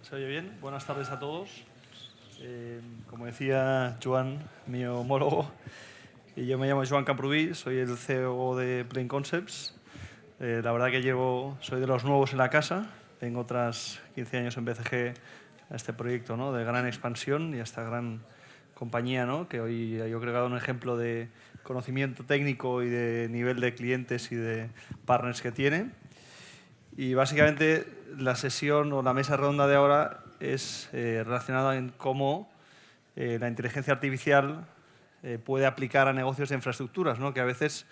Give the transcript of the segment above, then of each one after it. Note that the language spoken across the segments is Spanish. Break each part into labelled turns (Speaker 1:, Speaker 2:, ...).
Speaker 1: ¿Se oye bien? Buenas tardes a todos. Como decía Joan, mi homólogo, y yo me llamo Joan Camprubí, soy el CEO de Plain Concepts. La verdad que soy de los nuevos en la casa, tengo tras 15 años en BCG a este proyecto, ¿no?, de gran expansión y a esta gran compañía, ¿no?, que hoy yo creo que ha dado un ejemplo de conocimiento técnico y de nivel de clientes y de partners que tiene. Y básicamente la sesión o la mesa redonda de ahora es relacionada en cómo la inteligencia artificial puede aplicar a negocios de infraestructuras, ¿no?, que a veces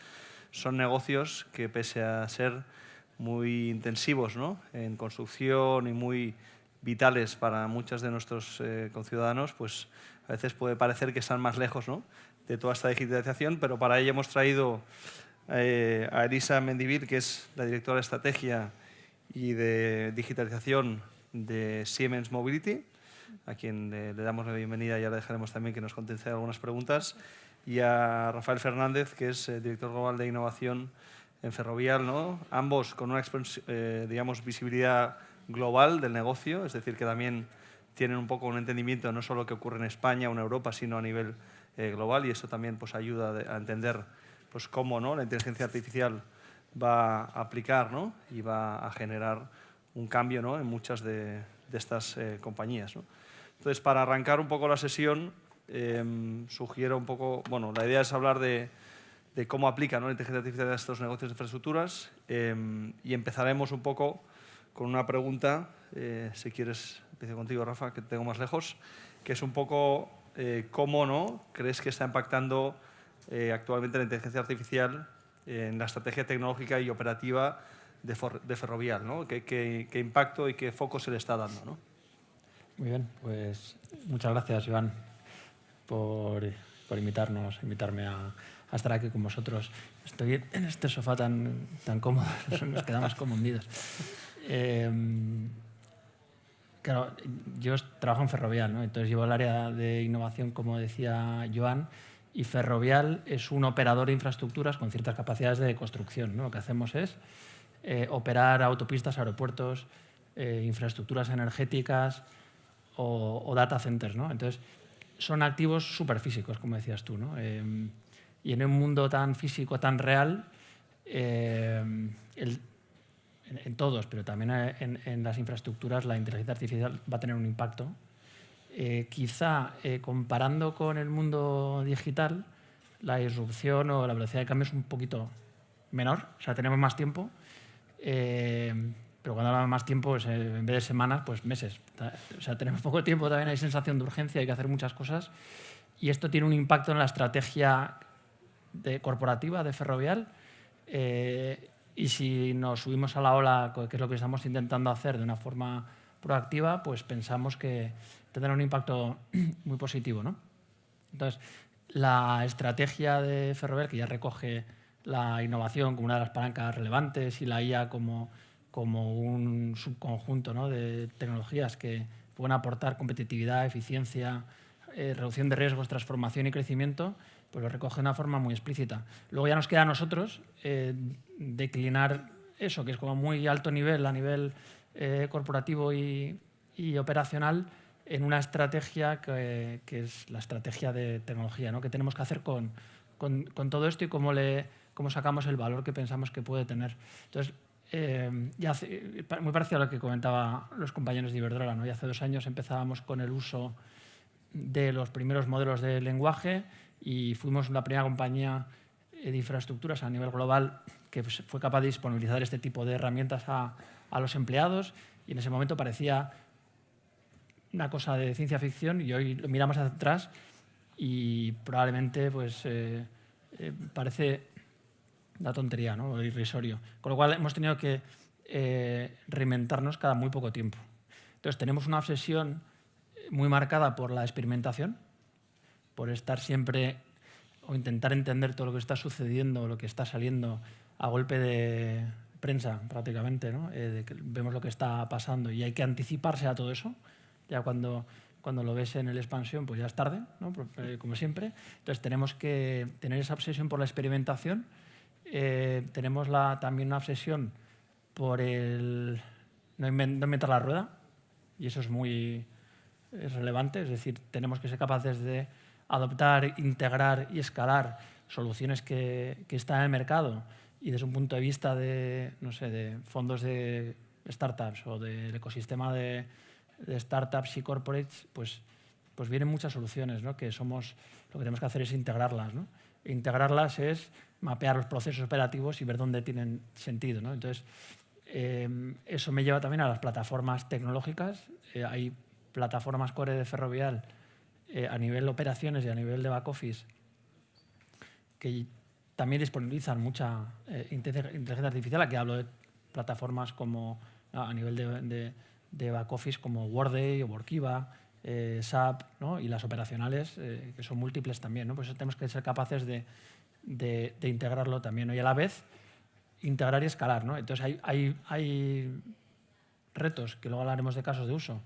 Speaker 1: son negocios que, pese a ser muy intensivos, ¿no?, en construcción y muy vitales para muchos de nuestros conciudadanos, pues a veces puede parecer que están más lejos, ¿no?, de toda esta digitalización, pero para ello hemos traído a Elisa Mendivil, que es la directora de estrategia y de digitalización de Siemens Mobility, a quien le damos la bienvenida y ahora dejaremos también que nos conteste algunas preguntas, y a Rafael Fernández, que es director global de innovación en Ferrovial, ¿no?, ambos con una digamos, visibilidad global del negocio, es decir, que también tienen un poco un entendimiento no solo que ocurre en España o en Europa, sino a nivel global, y eso también pues, ayuda a entender pues, cómo, ¿no?, la inteligencia artificial va a aplicar, ¿no?, y va a generar un cambio, ¿no?, en muchas de estas compañías, ¿no? Entonces, para arrancar un poco la sesión, sugiero un poco, bueno, la idea es hablar de cómo aplica, ¿no?, la inteligencia artificial a estos negocios de infraestructuras, y empezaremos un poco con una pregunta, si quieres, empiezo contigo, Rafa, que te tengo más lejos, que es un poco cómo, ¿no?, crees que está impactando actualmente la inteligencia artificial en la estrategia tecnológica y operativa de Ferrovial, ¿no? ¿Qué impacto y qué foco se le está dando, ¿no?
Speaker 2: Muy bien, pues muchas gracias, Iván, por invitarme a estar aquí con vosotros. Estoy en este sofá tan cómodo, nos quedamos como hundidos. Claro, yo trabajo en Ferrovial, ¿no? Entonces llevo el área de innovación, como decía Joan, y Ferrovial es un operador de infraestructuras con ciertas capacidades de construcción, ¿no? Lo que hacemos es operar autopistas, aeropuertos, infraestructuras energéticas o data centers, ¿no? Entonces, son activos superfísicos, como decías tú, ¿no? Y en un mundo tan físico, tan real, en todos, pero también en las infraestructuras, la inteligencia artificial va a tener un impacto. Quizá comparando con el mundo digital, la disrupción o la velocidad de cambio es un poquito menor, o sea, tenemos más tiempo, pero cuando hablamos más tiempo, pues, en vez de semanas, pues meses. O sea, tenemos poco tiempo, también hay sensación de urgencia, hay que hacer muchas cosas, y esto tiene un impacto en la estrategia corporativa de Ferrovial. Y si nos subimos a la ola, que es lo que estamos intentando hacer de una forma proactiva, pues pensamos que tendrá un impacto muy positivo, ¿no? Entonces, la estrategia de Ferrovial, que ya recoge la innovación como una de las palancas relevantes y la IA como un subconjunto, ¿no?, de tecnologías que pueden aportar competitividad, eficiencia, reducción de riesgos, transformación y crecimiento, pues lo recoge de una forma muy explícita. Luego ya nos queda a nosotros declinar eso, que es como muy alto nivel, a nivel corporativo y operacional, en una estrategia que es la estrategia de tecnología, ¿no?, que tenemos que hacer con todo esto y cómo sacamos el valor que pensamos que puede tener. Entonces, muy parecido a lo que comentaban los compañeros de Iberdrola, ¿no? Ya hace 2 años empezábamos con el uso de los primeros modelos de lenguaje y fuimos la primera compañía de infraestructuras a nivel global que fue capaz de disponibilizar este tipo de herramientas a los empleados, y en ese momento parecía una cosa de ciencia ficción, y hoy lo miramos hacia atrás y probablemente pues, parece una tontería, ¿no?, o irrisorio. Con lo cual hemos tenido que reinventarnos cada muy poco tiempo. Entonces tenemos una obsesión muy marcada por la experimentación, por estar siempre o intentar entender todo lo que está sucediendo, lo que está saliendo a golpe de prensa prácticamente, ¿no? Vemos lo que está pasando y hay que anticiparse a todo eso. Ya cuando lo ves en el expansión, pues ya es tarde, ¿no?, como siempre. Entonces tenemos que tener esa obsesión por la experimentación. Tenemos también una obsesión por no inventar la rueda, y eso es muy relevante. Es decir, tenemos que ser capaces de adoptar, integrar y escalar soluciones que están en el mercado y desde un punto de vista de, no sé, de fondos de startups o del ecosistema de startups y corporates, pues vienen muchas soluciones, ¿no? Que somos, lo que tenemos que hacer es integrarlas, ¿no? Integrarlas es mapear los procesos operativos y ver dónde tienen sentido, ¿no? Entonces, eso me lleva también a las plataformas tecnológicas. Hay plataformas core de Ferrovial a nivel de operaciones y a nivel de back office que también disponibilizan mucha inteligencia artificial. Aquí hablo de plataformas como a nivel de back office como Workday o Workiva, SAP, ¿no? Y las operacionales, que son múltiples también, ¿no? Pues tenemos que ser capaces de integrarlo también, ¿no? Y a la vez integrar y escalar, ¿no? Entonces hay retos, que luego hablaremos de casos de uso,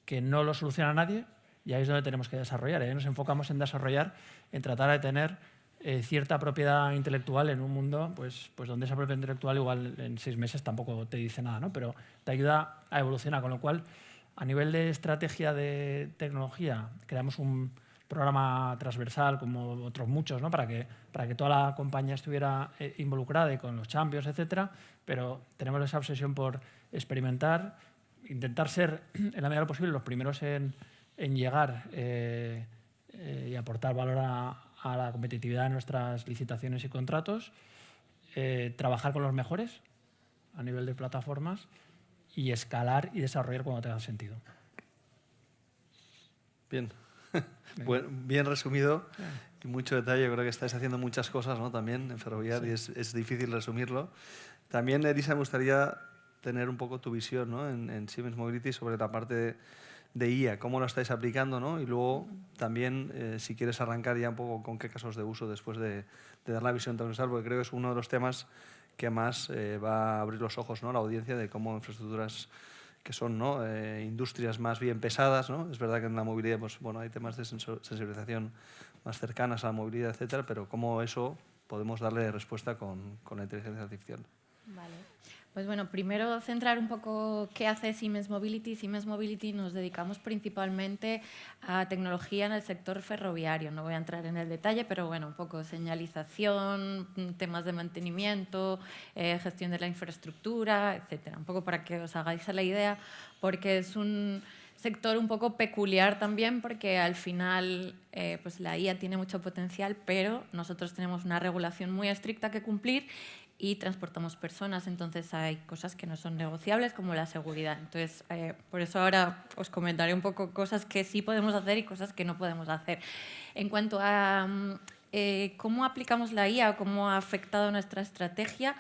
Speaker 2: que no lo soluciona nadie y ahí es donde tenemos que desarrollar. Ahí nos enfocamos en desarrollar, en tratar de tener cierta propiedad intelectual en un mundo pues donde esa propiedad intelectual igual en 6 meses tampoco te dice nada, ¿no? Pero te ayuda a evolucionar, con lo cual a nivel de estrategia de tecnología creamos un programa transversal como otros muchos, ¿no? para que toda la compañía estuviera involucrada y con los champions, etcétera, pero tenemos esa obsesión por experimentar, intentar ser en la medida de lo posible los primeros en llegar y aportar valor a la competitividad de nuestras licitaciones y contratos, trabajar con los mejores a nivel de plataformas y escalar y desarrollar cuando tenga sentido.
Speaker 1: Bien. Bien resumido y mucho detalle. Yo creo que estáis haciendo muchas cosas, ¿no? También en Ferrovial, sí. Y es difícil resumirlo. También, Elisa, me gustaría tener un poco tu visión, ¿no? en Siemens Mobility sobre la parte de IA, cómo lo estáis aplicando, ¿no? Y luego también, si quieres arrancar ya un poco con qué casos de uso después de dar la visión transversal, porque creo que es uno de los temas que más va a abrir los ojos, ¿no? A la audiencia de cómo infraestructuras que son, ¿no? Industrias más bien pesadas, ¿no? Es verdad que en la movilidad pues, bueno, hay temas de sensibilización más cercanas a la movilidad, etcétera, pero cómo eso podemos darle respuesta con la inteligencia artificial.
Speaker 3: Vale. Pues bueno, primero centrar un poco qué hace Siemens Mobility. Siemens Mobility nos dedicamos principalmente a tecnología en el sector ferroviario. No voy a entrar en el detalle, pero bueno, un poco señalización, temas de mantenimiento, gestión de la infraestructura, etcétera. Un poco para que os hagáis la idea, porque es un sector un poco peculiar también, porque al final pues la IA tiene mucho potencial, pero nosotros tenemos una regulación muy estricta que cumplir y transportamos personas, entonces hay cosas que no son negociables como la seguridad. Entonces, por eso ahora os comentaré un poco cosas que sí podemos hacer y cosas que no podemos hacer. En cuanto a cómo aplicamos la IA o cómo ha afectado nuestra estrategia,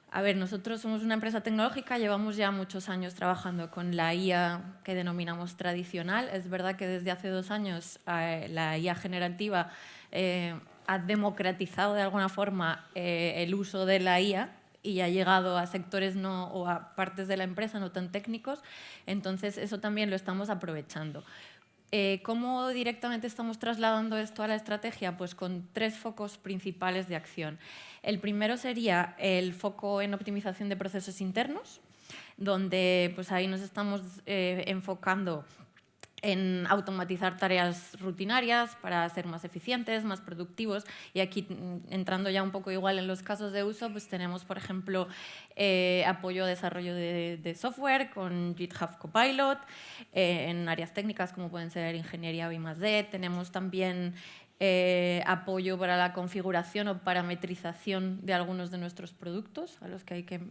Speaker 3: a ver, nosotros somos una empresa tecnológica, llevamos ya muchos años trabajando con la IA que denominamos tradicional. Es verdad que desde hace 2 años la IA generativa ha democratizado de alguna forma el uso de la IA y ha llegado a sectores o a partes de la empresa no tan técnicos, entonces eso también lo estamos aprovechando. ¿Cómo directamente estamos trasladando esto a la estrategia? Pues con 3 focos principales de acción. El primero sería el foco en optimización de procesos internos, donde pues ahí nos estamos enfocando en automatizar tareas rutinarias para ser más eficientes, más productivos. Y aquí, entrando ya un poco igual en los casos de uso, pues tenemos, por ejemplo, apoyo a desarrollo de software con GitHub Copilot, en áreas técnicas como pueden ser ingeniería o I+D. Tenemos también apoyo para la configuración o parametrización de algunos de nuestros productos, a los que hay que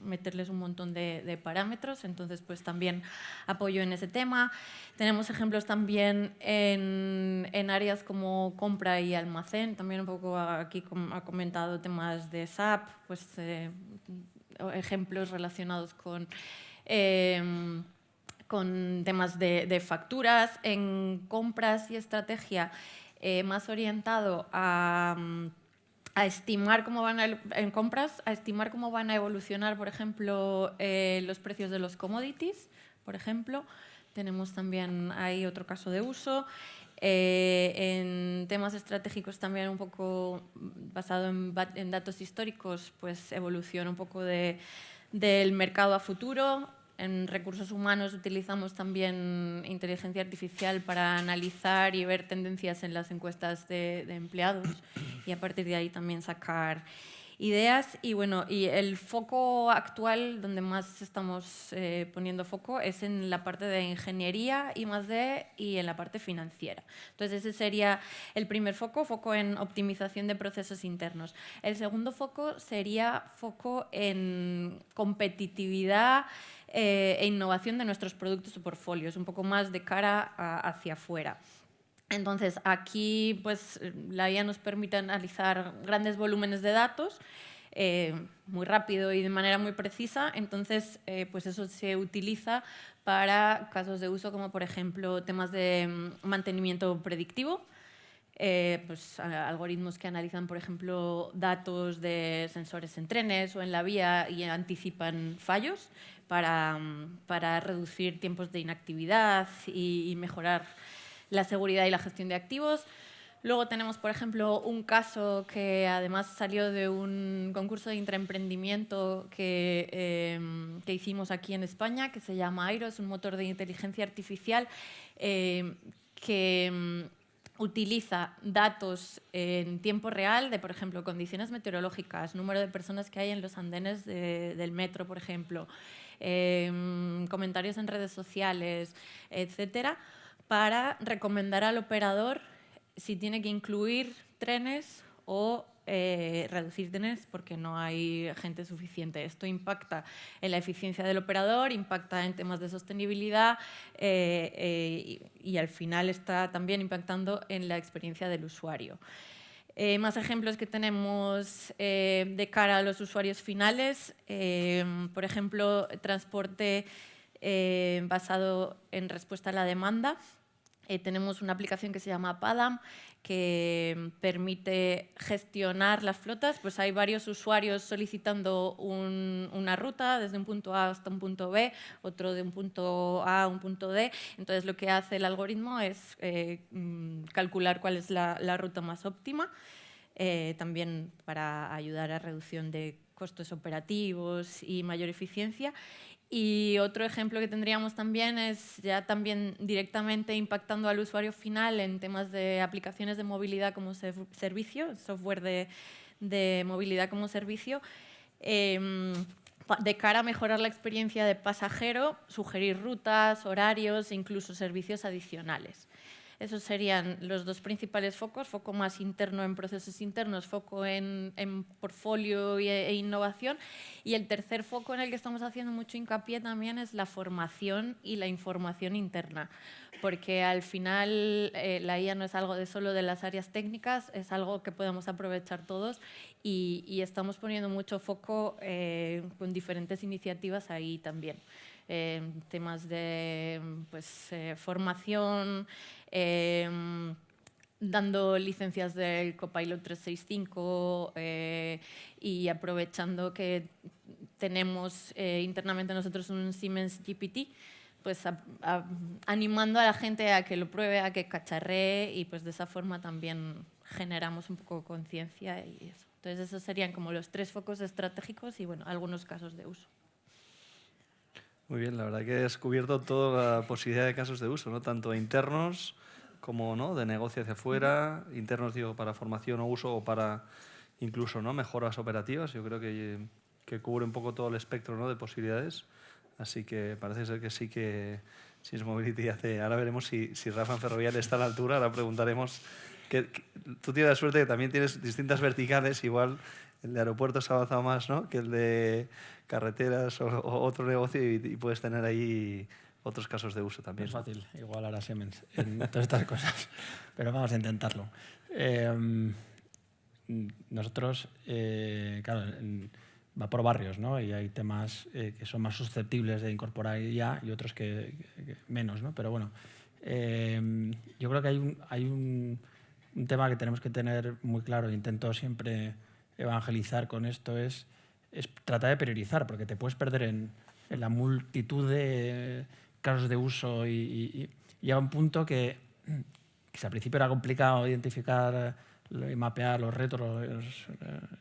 Speaker 3: meterles un montón de parámetros, entonces pues también apoyo en ese tema. Tenemos ejemplos también en áreas como compra y almacén, también un poco aquí ha comentado temas de SAP, pues ejemplos relacionados con temas de facturas. En compras y estrategia más orientado a estimar cómo van en compras, a estimar cómo van a evolucionar, por ejemplo, los precios de los commodities, por ejemplo. Tenemos también ahí otro caso de uso. En temas estratégicos también un poco basado en datos históricos, pues evolución un poco del mercado a futuro. En recursos humanos utilizamos también inteligencia artificial para analizar y ver tendencias en las encuestas de empleados y a partir de ahí también sacar ideas. Y bueno, y el foco actual, donde más estamos poniendo foco, es en la parte de ingeniería, I+D y en la parte financiera. Entonces ese sería el primer foco en optimización de procesos internos. El segundo foco sería foco en competitividad e innovación de nuestros productos o portfolios, un poco más de cara hacia afuera. Entonces, aquí pues, la IA nos permite analizar grandes volúmenes de datos muy rápido y de manera muy precisa. Entonces, pues eso se utiliza para casos de uso como, por ejemplo, temas de mantenimiento predictivo, pues, algoritmos que analizan, por ejemplo, datos de sensores en trenes o en la vía y anticipan fallos para reducir tiempos de inactividad y mejorar la seguridad y la gestión de activos. Luego tenemos, por ejemplo, un caso que además salió de un concurso de intraemprendimiento que hicimos aquí en España, que se llama Airo, es un motor de inteligencia artificial que utiliza datos en tiempo real de, por ejemplo, condiciones meteorológicas, número de personas que hay en los andenes del metro, por ejemplo, comentarios en redes sociales, etcétera, para recomendar al operador si tiene que incluir trenes o reducir trenes porque no hay gente suficiente. Esto impacta en la eficiencia del operador, impacta en temas de sostenibilidad y al final está también impactando en la experiencia del usuario. Más ejemplos que tenemos de cara a los usuarios finales, por ejemplo, transporte basado en respuesta a la demanda. Tenemos una aplicación que se llama Padam, que permite gestionar las flotas. Pues hay varios usuarios solicitando una ruta desde un punto A hasta un punto B, otro de un punto A a un punto D. Entonces, lo que hace el algoritmo es calcular cuál es la ruta más óptima, también para ayudar a reducción de costos operativos y mayor eficiencia. Y otro ejemplo que tendríamos también es ya también directamente impactando al usuario final en temas de aplicaciones de movilidad como servicio, software de movilidad como servicio, de cara a mejorar la experiencia de pasajero, sugerir rutas, horarios e incluso servicios adicionales. Esos serían los dos principales focos, foco más interno en procesos internos, foco en portfolio e innovación. Y el tercer foco en el que estamos haciendo mucho hincapié también es la formación y la información interna, porque al final la IA no es algo solo de las áreas técnicas, es algo que podemos aprovechar todos y estamos poniendo mucho foco con diferentes iniciativas ahí también. Temas de pues, formación, dando licencias del Copilot 365 y aprovechando que tenemos internamente nosotros un Siemens GPT, pues animando a la gente a que lo pruebe, a que cacharree y pues de esa forma también generamos un poco de conciencia y eso. Entonces esos serían como los tres focos estratégicos y bueno, algunos casos de uso.
Speaker 1: Muy bien, la verdad que has cubierto toda la posibilidad de casos de uso, ¿no? Tanto internos como, ¿no?, de negocio hacia afuera, internos digo para formación o uso o para incluso, ¿no?, mejoras operativas. Yo creo que cubre un poco todo el espectro, ¿no?, de posibilidades. Así que parece ser que sí que Siemens Mobility hace... Ahora veremos si Rafa en Ferrovial está a la altura. Ahora preguntaremos... Tú tienes la suerte que también tienes distintas verticales. Igual el de aeropuertos ha avanzado más, ¿no?, que el de carreteras o otro negocio y puedes tener ahí otros casos de uso también.
Speaker 2: Es fácil, igual ahora Siemens en todas estas cosas, pero vamos a intentarlo. Nosotros, claro, va por barrios, ¿no? Y hay temas que son más susceptibles de incorporar ya y otros que menos, ¿no? Pero bueno, yo creo que hay un tema que tenemos que tener muy claro, e intento siempre evangelizar con esto, es tratar de priorizar, porque te puedes perder en la multitud de casos de uso y llega un punto que si al principio era complicado identificar y mapear los retos,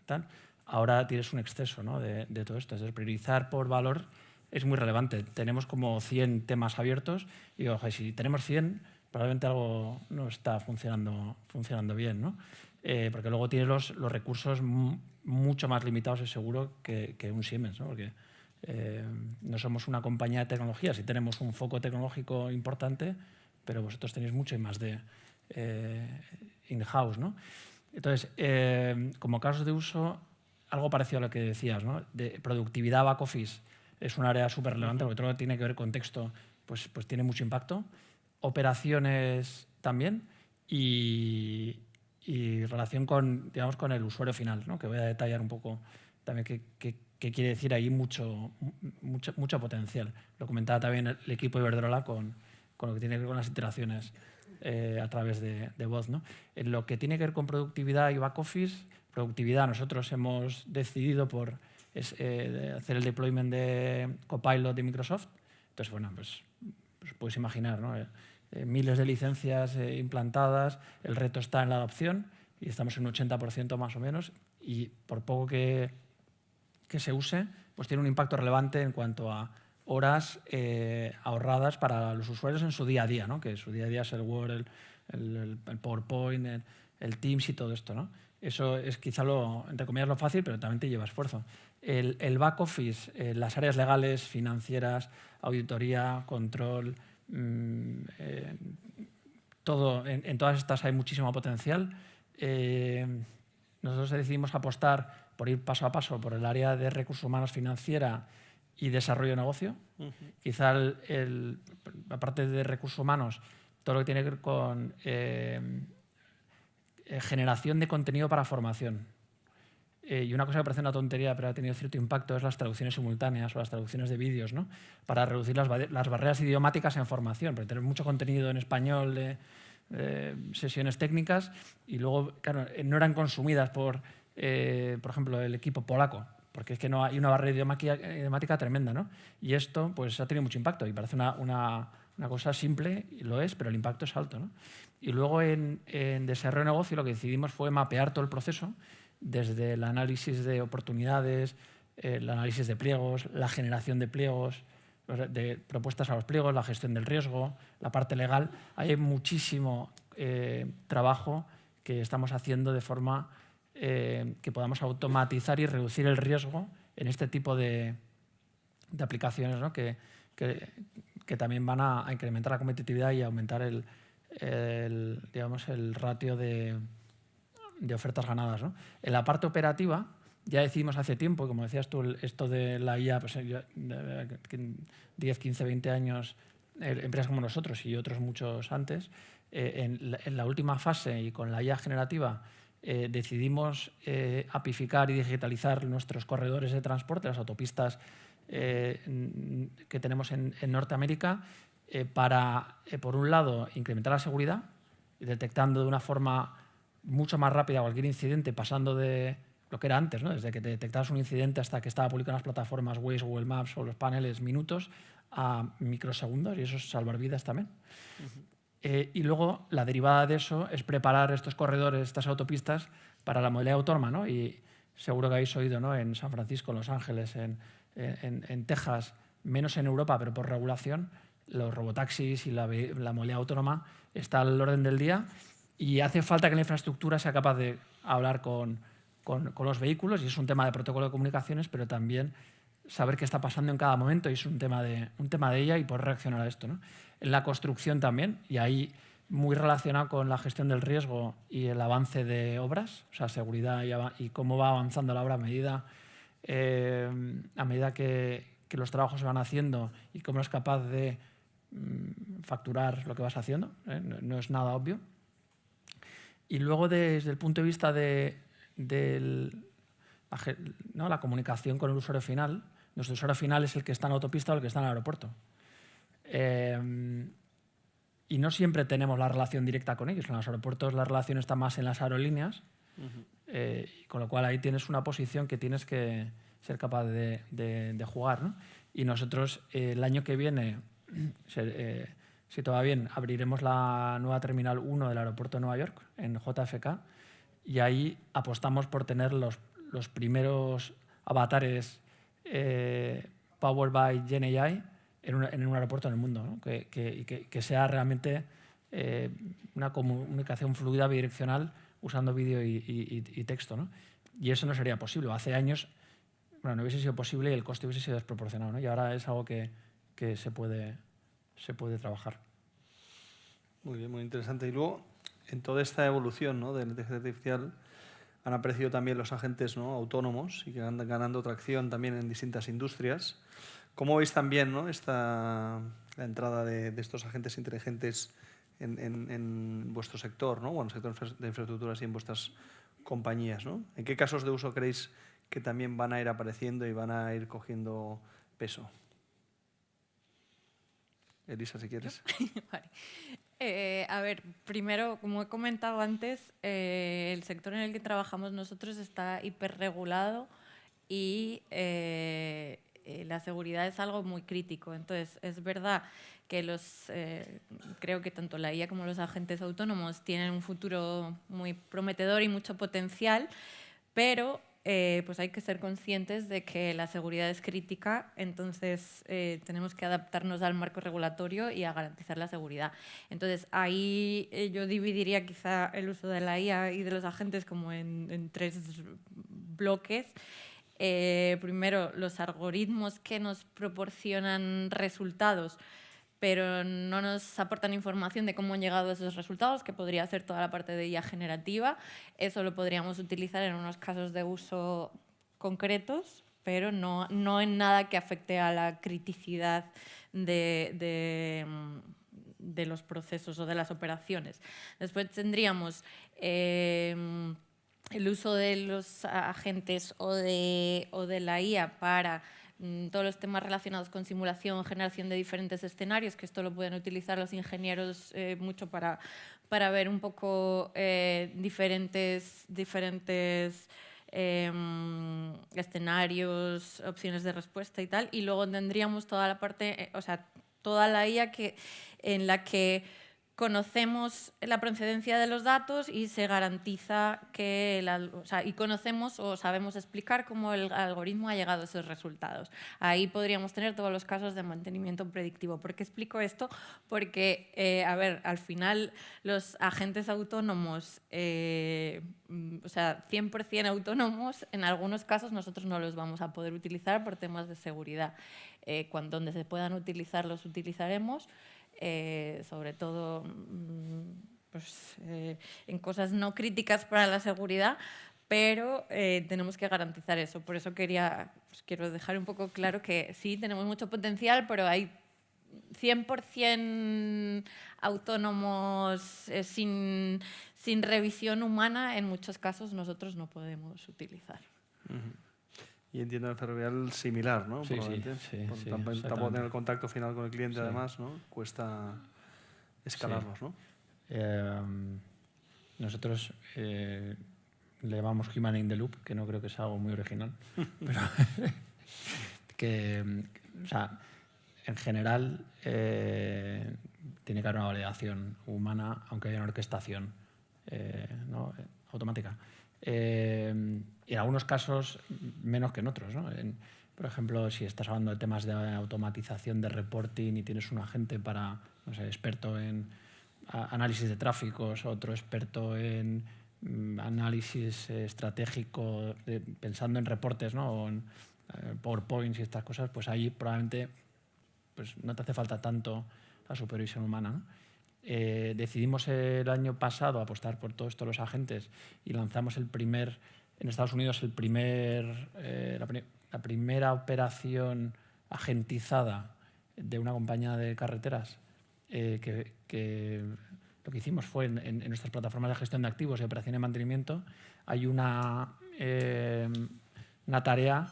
Speaker 2: tal, ahora tienes un exceso, ¿no?, de todo esto. Entonces, priorizar por valor es muy relevante. Tenemos como 100 temas abiertos y ojo, si tenemos 100, probablemente algo no está funcionando bien, ¿no? Porque luego tienes los recursos mucho más limitados, es seguro, que un Siemens, ¿no? Porque no somos una compañía de tecnología, sí tenemos un foco tecnológico importante, pero vosotros tenéis mucho más de in-house, ¿no? Entonces, como casos de uso, algo parecido a lo que decías, ¿no? De productividad back office es un área súper relevante, porque todo lo que tiene que ver con texto pues tiene mucho impacto. Operaciones también y relación con, digamos, con el usuario final, ¿no? Que voy a detallar un poco también qué quiere decir ahí mucho potencial. Lo comentaba también el equipo de Iberdrola con lo que tiene que ver con las iteraciones a través de voz, ¿no? En lo que tiene que ver con productividad y back office, productividad, nosotros hemos decidido por hacer el deployment de Copilot de Microsoft. Entonces, bueno, pues puedes imaginar, ¿no? Miles de licencias implantadas, el reto está en la adopción y estamos en un 80% más o menos, y por poco que se use, pues tiene un impacto relevante en cuanto a horas ahorradas para los usuarios en su día a día, ¿no? Que su día a día es el Word, el PowerPoint, el Teams y todo esto, ¿no? Eso es quizá entre comillas, lo fácil, pero también te lleva esfuerzo. El back office, las áreas legales, financieras, auditoría, control, todo, en todas estas hay muchísimo potencial. Nosotros decidimos apostar por ir paso a paso por el área de recursos humanos, financiera y desarrollo de negocio. Quizá, aparte de recursos humanos, todo lo que tiene que ver con generación de contenido para formación. Y una cosa que parece una tontería, pero ha tenido cierto impacto, es las traducciones simultáneas o las traducciones de vídeos, ¿no? Para reducir las barreras idiomáticas en formación, porque tenemos mucho contenido en español de sesiones técnicas y luego, claro, no eran consumidas por ejemplo, el equipo polaco, porque es que no hay una barrera idiomática tremenda, ¿no? Y esto pues ha tenido mucho impacto y parece una cosa simple, y lo es, pero el impacto es alto, ¿no? Y luego en desarrollo de negocio lo que decidimos fue mapear todo el proceso, desde el análisis de oportunidades, el análisis de pliegos, la generación de pliegos, de propuestas a los pliegos, la gestión del riesgo, la parte legal. Hay muchísimo trabajo que estamos haciendo de forma que podamos automatizar y reducir el riesgo en este tipo de aplicaciones, ¿no? que también van a incrementar la competitividad y aumentar digamos, el ratio de ofertas ganadas, ¿no? En la parte operativa ya decidimos hace tiempo, como decías tú, esto de la IA, pues, 10, 15, 20 años, empresas como nosotros y otros muchos antes, en la última fase y con la IA generativa decidimos apificar y digitalizar nuestros corredores de transporte, las autopistas que tenemos en Norteamérica, para, por un lado, incrementar la seguridad, detectando de una forma mucho más rápida cualquier incidente, pasando de lo que era antes, ¿no? Desde que te detectabas un incidente hasta que estaba publicado en las plataformas Waze, Google Maps o los paneles, minutos, a microsegundos, y eso es salvar vidas también. Y luego la derivada de eso es preparar estos corredores, estas autopistas, para la movilidad autónoma, ¿no? Y seguro que habéis oído, ¿no? En San Francisco, en Los Ángeles, en Texas, menos en Europa, pero por regulación, los robotaxis y la movilidad autónoma está al orden del día, y hace falta que la infraestructura sea capaz de hablar con los vehículos, y es un tema de protocolo de comunicaciones, pero también saber qué está pasando en cada momento, y es un tema de ella y poder reaccionar a esto, ¿no? En la construcción también, y ahí muy relacionado con la gestión del riesgo y el avance de obras, o sea, seguridad y cómo va avanzando la obra a medida que los trabajos se van haciendo y cómo es capaz de facturar lo que vas haciendo, ¿eh? No es nada obvio. Y luego, desde el punto de vista ¿no? la comunicación con el usuario final, nuestro usuario final es el que está en la autopista o el que está en el aeropuerto. Y no siempre tenemos la relación directa con ellos. En los aeropuertos la relación está más en las aerolíneas, con lo cual ahí tienes una posición que tienes que ser capaz de jugar, ¿no? Y nosotros el año que viene, si todo va bien, abriremos la nueva Terminal 1 del aeropuerto de Nueva York, en JFK, y ahí apostamos por tener los primeros avatares powered by GenAI en un aeropuerto en el mundo, ¿no? que sea realmente una comunicación fluida bidireccional usando vídeo y texto, ¿no? Y eso no sería posible. Hace años no hubiese sido posible y el coste hubiese sido desproporcionado, ¿no? Y ahora es algo que se puede trabajar.
Speaker 1: Muy bien, muy interesante. Y luego, en toda esta evolución, ¿no?, de la inteligencia artificial, han aparecido también los agentes, ¿no?, autónomos y que van ganando tracción también en distintas industrias. ¿Cómo veis también, ¿no?, la entrada de estos agentes inteligentes en vuestro sector, ¿no?, o en el sector de infraestructuras y en vuestras compañías, ¿no? ¿En qué casos de uso creéis que también van a ir apareciendo y van a ir cogiendo peso? Elisa, si quieres.
Speaker 3: Vale. A ver, primero, como he comentado antes, el sector en el que trabajamos nosotros está hiperregulado y la seguridad es algo muy crítico. Entonces, es verdad que creo que tanto la IA como los agentes autónomos tienen un futuro muy prometedor y mucho potencial, pero pues hay que ser conscientes de que la seguridad es crítica, entonces tenemos que adaptarnos al marco regulatorio y a garantizar la seguridad. Entonces ahí yo dividiría quizá el uso de la IA y de los agentes como en 3 bloques. Primero, los algoritmos que nos proporcionan resultados, pero no nos aportan información de cómo han llegado a esos resultados, que podría ser toda la parte de IA generativa. Eso lo podríamos utilizar en unos casos de uso concretos, pero no en nada que afecte a la criticidad de los procesos o de las operaciones. Después tendríamos el uso de los agentes o de la IA para todos los temas relacionados con simulación, generación de diferentes escenarios, que esto lo pueden utilizar los ingenieros mucho para ver un poco diferentes escenarios, opciones de respuesta y tal. Y luego tendríamos toda la parte, toda la IA en la que conocemos la procedencia de los datos y se garantiza que y conocemos o sabemos explicar cómo el algoritmo ha llegado a esos resultados. Ahí podríamos tener todos los casos de mantenimiento predictivo. ¿Por qué explico esto? Porque, al final los agentes autónomos, 100% autónomos, en algunos casos nosotros no los vamos a poder utilizar por temas de seguridad. Donde se puedan utilizar, los utilizaremos. Sobre todo en cosas no críticas para la seguridad, pero tenemos que garantizar eso. Por eso quiero dejar un poco claro que sí, tenemos mucho potencial, pero hay 100% autónomos sin revisión humana, en muchos casos nosotros no podemos utilizar.
Speaker 1: Y entiendo en el ferroviario similar, ¿no?
Speaker 2: Sí,
Speaker 1: tampoco tener el contacto final con el cliente, además, ¿no? Cuesta escalarlos, ¿no?
Speaker 2: Nosotros le llamamos Human in the Loop, que no creo que sea algo muy original, pero en general tiene que haber una validación humana, aunque haya una orquestación automática. Y en algunos casos menos que en otros, ¿no? Por ejemplo, si estás hablando de temas de automatización de reporting y tienes un agente experto en análisis de tráficos, otro experto en análisis estratégico, pensando en reportes, ¿no? O en PowerPoints y estas cosas, pues ahí probablemente no te hace falta tanto la supervisión humana, ¿no? Decidimos el año pasado apostar por todos estos los agentes y lanzamos en Estados Unidos la primera operación agentizada de una compañía de carreteras, que lo que hicimos fue en nuestras plataformas de gestión de activos y operación de mantenimiento hay una tarea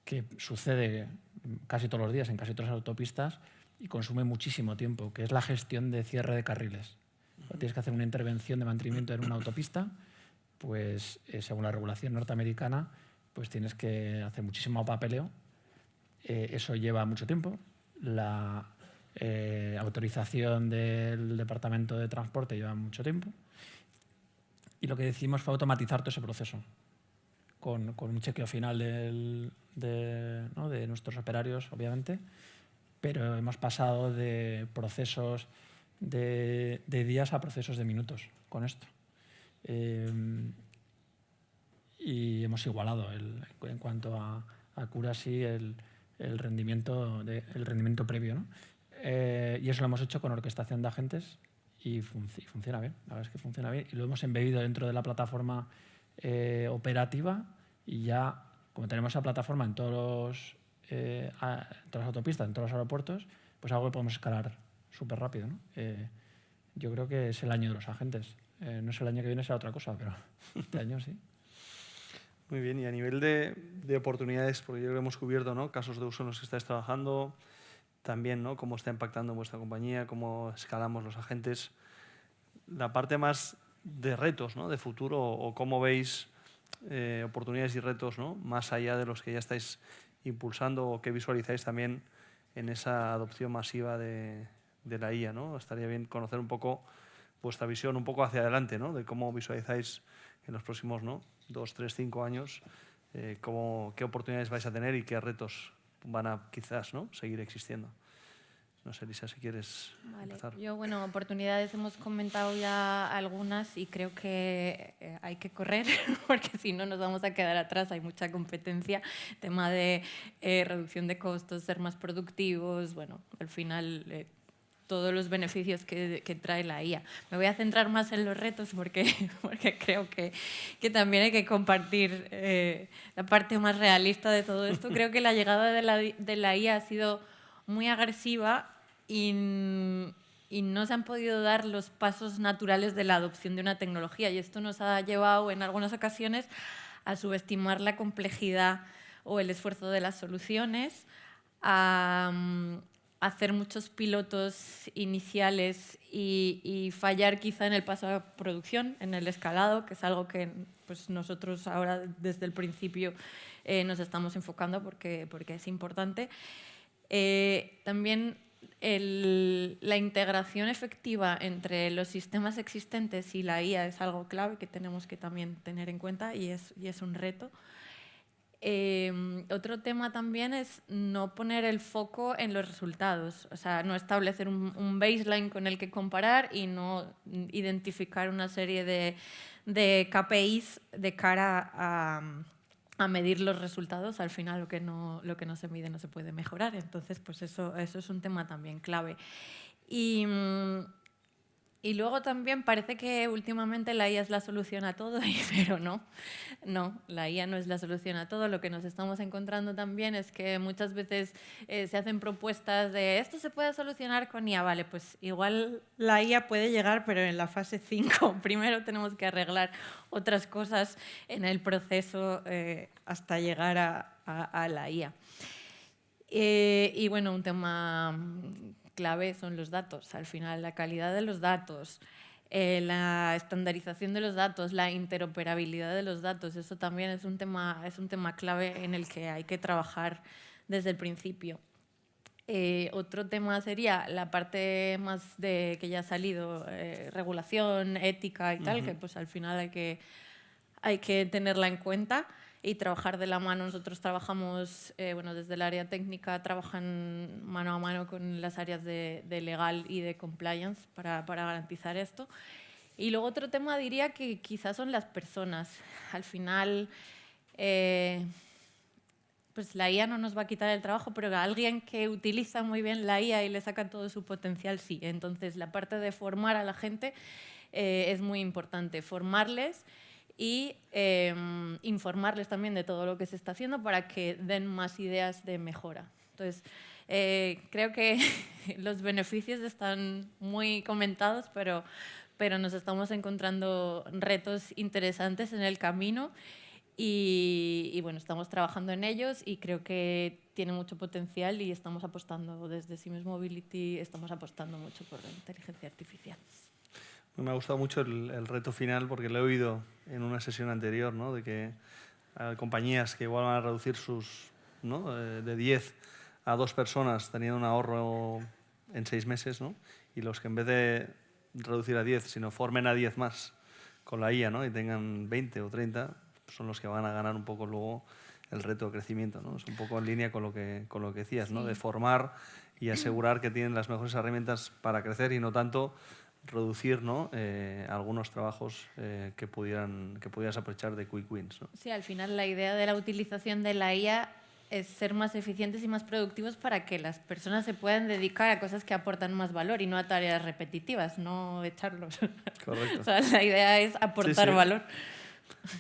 Speaker 2: que sucede casi todos los días en casi todas las autopistas y consume muchísimo tiempo, que es la gestión de cierre de carriles. Tienes que hacer una intervención de mantenimiento en una autopista, pues según la regulación norteamericana, pues tienes que hacer muchísimo papeleo. Eso lleva mucho tiempo. La autorización del Departamento de Transporte lleva mucho tiempo. Y lo que decidimos fue automatizar todo ese proceso. con un chequeo final de nuestros operarios, obviamente, pero hemos pasado de procesos de días a procesos de minutos con esto. Y hemos igualado en cuanto a accuracy el rendimiento previo, ¿no? Y eso lo hemos hecho con orquestación de agentes y funciona bien. La verdad es que funciona bien. Y lo hemos embebido dentro de la plataforma operativa y ya, como tenemos esa plataforma en todas las autopistas, en todos los aeropuertos, pues algo que podemos escalar súper rápido, ¿no? Yo creo que es el año de los agentes. No sé el año que viene será otra cosa, pero este año sí.
Speaker 1: Muy bien, y a nivel de oportunidades, porque yo creo que hemos cubierto, ¿no?, casos de uso en los que estáis trabajando, también, ¿no?, cómo está impactando en vuestra compañía, cómo escalamos los agentes. La parte más de retos, ¿no?, de futuro, o cómo veis oportunidades y retos, ¿no?, más allá de los que ya estáis impulsando, o qué visualizáis también en esa adopción masiva de la IA, ¿no? Estaría bien conocer un poco vuestra visión un poco hacia adelante, ¿no?, de cómo visualizáis en los próximos, ¿no?, 2, 3, 5 años, qué oportunidades vais a tener y qué retos van a quizás, ¿no?, seguir existiendo. No sé, Elisa, si quieres empezar.
Speaker 3: Yo, bueno, oportunidades hemos comentado ya algunas y creo que hay que correr porque si no nos vamos a quedar atrás, hay mucha competencia, tema de reducción de costos, ser más productivos, bueno, al final todos los beneficios que trae la IA. Me voy a centrar más en los retos porque creo que también hay que compartir la parte más realista de todo esto. Creo que la llegada de la IA ha sido muy agresiva y no se han podido dar los pasos naturales de la adopción de una tecnología, y esto nos ha llevado en algunas ocasiones a subestimar la complejidad o el esfuerzo de las soluciones, a hacer muchos pilotos iniciales y fallar quizá en el paso a producción, en el escalado, que es algo que pues, nosotros ahora desde el principio nos estamos enfocando porque es importante. También la integración efectiva entre los sistemas existentes y la IA es algo clave que tenemos que también tener en cuenta y es un reto. Otro tema también es no poner el foco en los resultados, o sea, no establecer un baseline con el que comparar y no identificar una serie de KPIs de cara a medir los resultados. Al final lo que no se mide no se puede mejorar, entonces pues eso es un tema también clave. Y luego también parece que últimamente la IA es la solución a todo, pero no, la IA no es la solución a todo. Lo que nos estamos encontrando también es que muchas veces se hacen propuestas de esto se puede solucionar con IA. Vale, pues igual la IA puede llegar, pero en la fase 5. Primero tenemos que arreglar otras cosas en el proceso hasta llegar a la IA. Y bueno, un tema clave son los datos. Al final, la calidad de los datos, la estandarización de los datos, la interoperabilidad de los datos, eso también es un tema clave en el que hay que trabajar desde el principio. Otro tema sería la parte más que ya ha salido, regulación, ética y tal, que pues al final hay que tenerla en cuenta y trabajar de la mano. Nosotros trabajamos, desde el área técnica, trabajan mano a mano con las áreas de legal y de compliance para garantizar esto. Y luego otro tema diría que quizás son las personas. Al final, pues la IA no nos va a quitar el trabajo, pero a alguien que utiliza muy bien la IA y le saca todo su potencial, sí. Entonces, la parte de formar a la gente es muy importante. Formarles y informarles también de todo lo que se está haciendo para que den más ideas de mejora. Entonces, creo que los beneficios están muy comentados, pero nos estamos encontrando retos interesantes en el camino y bueno, estamos trabajando en ellos y creo que tiene mucho potencial y estamos apostando desde Siemens Mobility, estamos apostando mucho por la inteligencia artificial.
Speaker 1: Me ha gustado mucho el reto final porque lo he oído en una sesión anterior, ¿no?, de que hay compañías que igual van a reducir sus, ¿no?, de 10 a 2 personas teniendo un ahorro en 6 meses, ¿no?, y los que en vez de reducir a 10, sino formen a 10 más con la IA, ¿no?, y tengan 20 o 30, son los que van a ganar un poco luego el reto de crecimiento, ¿no? Es un poco en línea con lo que decías, ¿no? De formar y asegurar que tienen las mejores herramientas para crecer y no tanto reducir, ¿no? Algunos trabajos que pudieras aprovechar de quick wins, ¿no?
Speaker 3: Sí, al final la idea de la utilización de la IA es ser más eficientes y más productivos para que las personas se puedan dedicar a cosas que aportan más valor y no a tareas repetitivas, no echarlos.
Speaker 1: Correcto.
Speaker 3: O sea, la idea es aportar valor.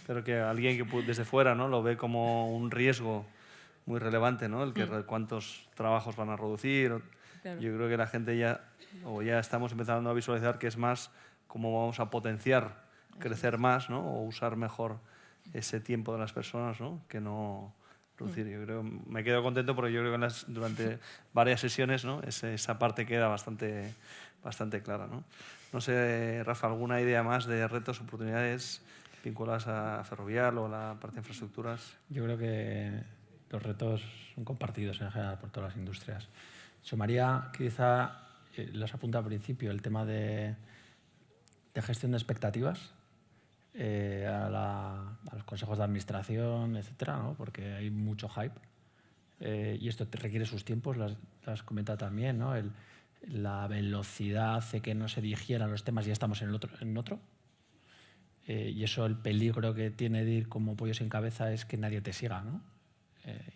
Speaker 1: Pero que alguien que desde fuera, ¿no? Lo ve como un riesgo muy relevante, ¿no? El que cuántos trabajos van a reducir.
Speaker 3: Claro.
Speaker 1: Yo creo que la gente ya estamos empezando a visualizar que es más cómo vamos a potenciar, crecer más, ¿no? O usar mejor ese tiempo de las personas, ¿no? Que no reducir. Yo creo, me quedo contento porque yo creo que durante varias sesiones, ¿no? Esa parte queda bastante clara, ¿no? No sé, Rafa, ¿alguna idea más de retos, oportunidades vinculadas a Ferrovial o a la parte de infraestructuras?
Speaker 2: Yo creo que los retos son compartidos en general por todas las industrias. Sumaría, quizá, los apunta al principio, el tema de gestión de expectativas a los consejos de administración, etcétera, ¿no? Porque hay mucho hype y esto te requiere sus tiempos, las has comentado también, ¿no? La velocidad hace que no se digieran los temas y ya estamos en otro. Y eso, el peligro que tiene de ir como pollo sin cabeza es que nadie te siga, ¿no?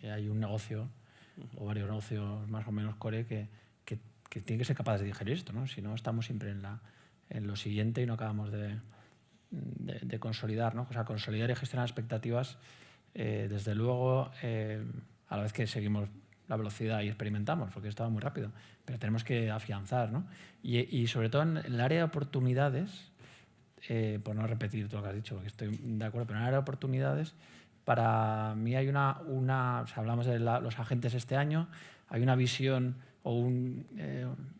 Speaker 2: Hay un negocio o varios negocios más o menos core que tienen que ser capaces de digerir esto, ¿no? Si no, estamos siempre en lo siguiente y no acabamos de consolidar, ¿no? O sea, consolidar y gestionar expectativas, desde luego, a la vez que seguimos la velocidad y experimentamos, porque esto va muy rápido, pero tenemos que afianzar, ¿no? Y sobre todo en el área de oportunidades, por no repetir todo lo que has dicho, porque estoy de acuerdo, pero en el área de oportunidades, para mí hay o sea, hablamos de los agentes este año, hay una visión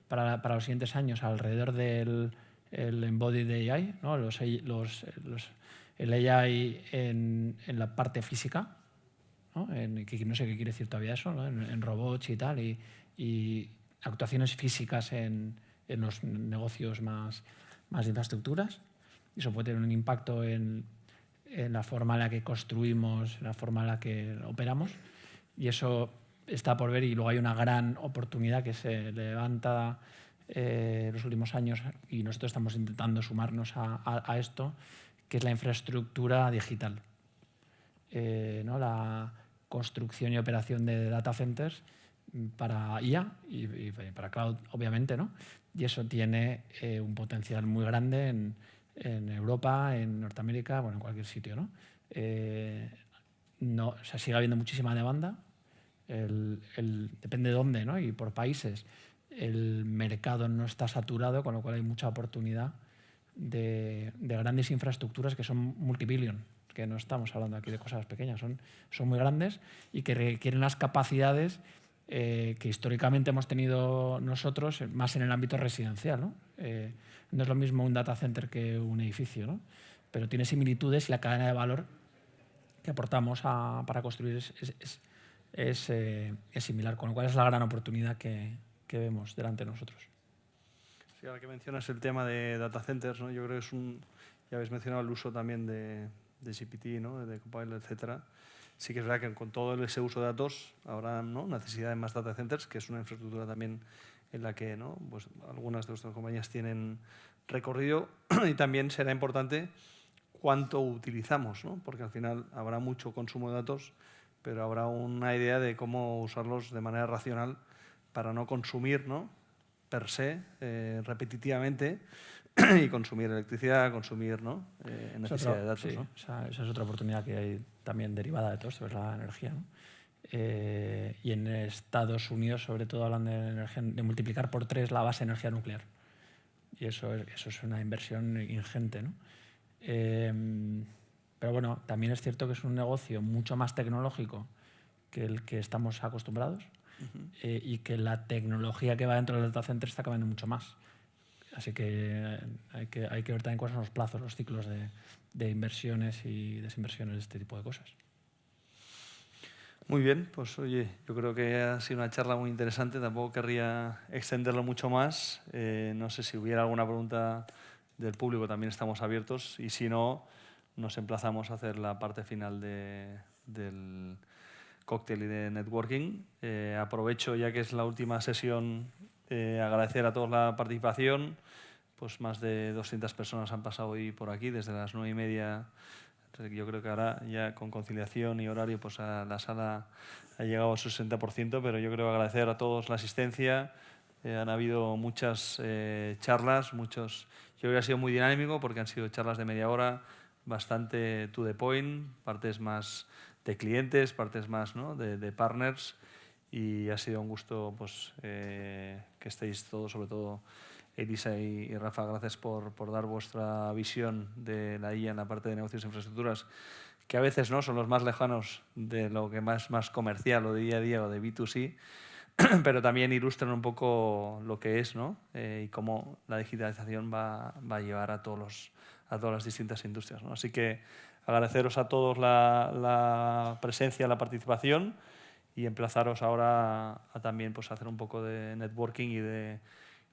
Speaker 2: para los siguientes años alrededor del embodied AI, ¿no? El AI en la parte física, ¿no? Que no sé qué quiere decir todavía eso, ¿no? En robots y tal, y actuaciones físicas en los negocios más de infraestructuras. Eso puede tener un impacto en la forma en la que construimos, en la forma en la que operamos, y eso está por ver. Y luego hay una gran oportunidad que se levanta en los últimos años y nosotros estamos intentando sumarnos a esto, que es la infraestructura digital, ¿no? La construcción y operación de data centers para IA y para cloud, obviamente, ¿no? Y eso tiene un potencial muy grande en Europa, en Norteamérica, bueno, en cualquier sitio, ¿no? O sea, sigue habiendo muchísima demanda. Depende de dónde, ¿no? Y por países. El mercado no está saturado, con lo cual hay mucha oportunidad de grandes infraestructuras que son multibillion, que no estamos hablando aquí de cosas pequeñas, son muy grandes y que requieren las capacidades que históricamente hemos tenido nosotros, más en el ámbito residencial, ¿no? No es lo mismo un data center que un edificio, ¿no? Pero tiene similitudes y la cadena de valor que aportamos para construir es similar, con lo cual es la gran oportunidad que vemos delante de nosotros.
Speaker 1: Sí, ahora que mencionas el tema de data centers, ¿no? Yo creo que ya habéis mencionado el uso también de GPT, ¿no? De Copilot, etcétera. Sí que es verdad que con todo ese uso de datos habrá, ¿no? necesidad de más data centers, que es una infraestructura también en la que, ¿no? Pues algunas de nuestras compañías tienen recorrido y también será importante cuánto utilizamos, ¿no? Porque al final habrá mucho consumo de datos, pero habrá una idea de cómo usarlos de manera racional para no consumir, ¿no? per se, repetitivamente, y consumir electricidad, consumir, ¿no? Necesidad de datos.
Speaker 2: Sí,
Speaker 1: ¿no?
Speaker 2: esa es otra oportunidad que hay también derivada de todo esto, es la energía, ¿no? Y en Estados Unidos, sobre todo, hablan de energía, de multiplicar por 3 la base de energía nuclear. Y eso es una inversión ingente, ¿no? Pero bueno, también es cierto que es un negocio mucho más tecnológico que el que estamos acostumbrados, y que la tecnología que va dentro del data center está cambiando mucho más. Así que hay que ver también cuáles son los plazos, los ciclos de inversiones y desinversiones de este tipo de cosas.
Speaker 1: Muy bien, pues oye, yo creo que ha sido una charla muy interesante, tampoco querría extenderlo mucho más. No sé si hubiera alguna pregunta del público, también estamos abiertos, y si no, nos emplazamos a hacer la parte final del cóctel y de networking. Aprovecho, ya que es la última sesión, agradecer a todos la participación. Pues más de 200 personas han pasado hoy por aquí, desde las 9:30. Yo creo que ahora ya con conciliación y horario pues la sala ha llegado al 60%, pero yo creo agradecer a todos la asistencia. Han habido muchas charlas, yo creo que ha sido muy dinámico porque han sido charlas de media hora, bastante to the point, partes más de clientes, partes más, ¿no?, de partners, y ha sido un gusto pues, que estéis todos, sobre todo Elisa y Rafa, gracias por dar vuestra visión de la IA en la parte de negocios e infraestructuras, que a veces no son los más lejanos de lo que más comercial o de día a día o de B2C, pero también ilustran un poco lo que es, ¿no? Y cómo la digitalización va a llevar a todas las distintas industrias, ¿no? Así que agradeceros a todos la presencia, la participación, y emplazaros ahora a también pues, hacer un poco de networking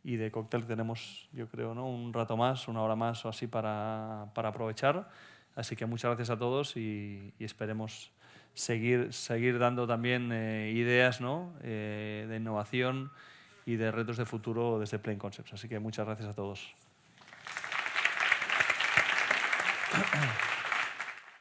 Speaker 1: y de cóctel. Tenemos, yo creo, ¿no?, un rato más, una hora más o así para aprovechar. Así que muchas gracias a todos y esperemos seguir dando también ideas, ¿no?, de innovación y de retos de futuro desde Plain Concepts. Así que muchas gracias a todos.